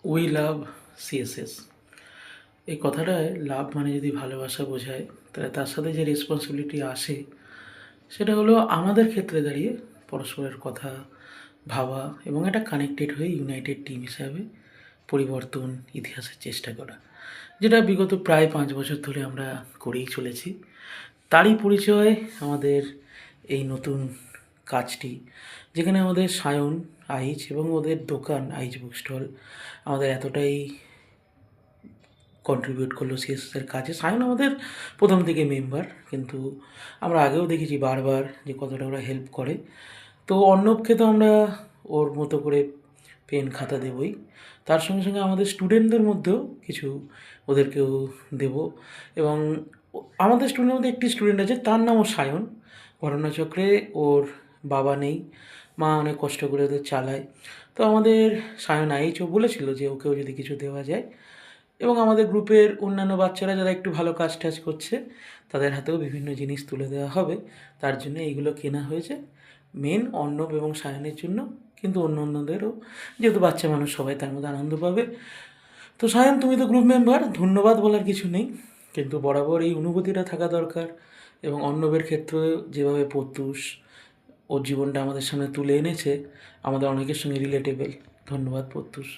We love CSS. এই কথাটায় লাভ মানে যদি ভালোবাসা বোঝায়, তাহলে তার সাথে যে রেসপন্সিবিলিটি আসে সেটা হলো আমাদের ক্ষেত্রে দাঁড়িয়ে পরস্পরের কথা ভাবা এবং একটা কানেক্টেড হয়ে ইউনাইটেড টিম হিসাবে পরিবর্তন ইতিহাসের চেষ্টা করা, যেটা বিগত প্রায় 5 বছর ধরে আমরা করেই চলেছি। তারই পরিচয় আমাদের এই নতুন কাজটি, যেখানে আমাদের সায়ন আইচ এবং ওদের দোকান আইচ বুক স্টল আমাদের এতটাই কন্ট্রিবিউট করলো সিএসএসের কাজে। সায়ন আমাদের প্রথম থেকে মেম্বার, কিন্তু আমরা আগেও দেখেছি বারবার যে কতটা ওরা হেল্প করে। তো অর্ণবকে তো আমরা ওর মতো করে পেন খাতা দেবই, তার সঙ্গে সঙ্গে আমাদের স্টুডেন্টদের মধ্যেও কিছু ওদেরকেও দেব। এবং আমাদের স্টুডেন্টের মধ্যে একটি স্টুডেন্ট আছে, তার নামও সায়ন। ঘটনাচক্রে ওর বাবা নেই, মা অনেক কষ্ট করে ওদের চালায়। তো আমাদের সায়ন আইচও বলেছিল যে ওকেও যদি কিছু দেওয়া যায়, এবং আমাদের গ্রুপের অন্যান্য বাচ্চারা যারা একটু ভালো কাজ টাজ করছে তাদের হাতেও বিভিন্ন জিনিস তুলে দেওয়া হবে। তার জন্য এইগুলো কেনা হয়েছে মেন অর্ণব এবং সায়নের জন্য, কিন্তু অন্য অন্যদেরও, যেহেতু বাচ্চা মানুষ সবাই তার মধ্যে আনন্দ পাবে। তো সায়ন, তুমি তো গ্রুপ মেম্বার, ধন্যবাদ বলার কিছু নেই, কিন্তু বরাবর এই অনুভূতিটা থাকা দরকার। এবং অর্ণবের ক্ষেত্রে যেভাবে প্রত্যুষ ওর জীবনটা আমাদের সামনে তুলে এনেছে, আমাদের অনেকের সঙ্গে রিলেটেবল। ধন্যবাদ প্রত্যুষ।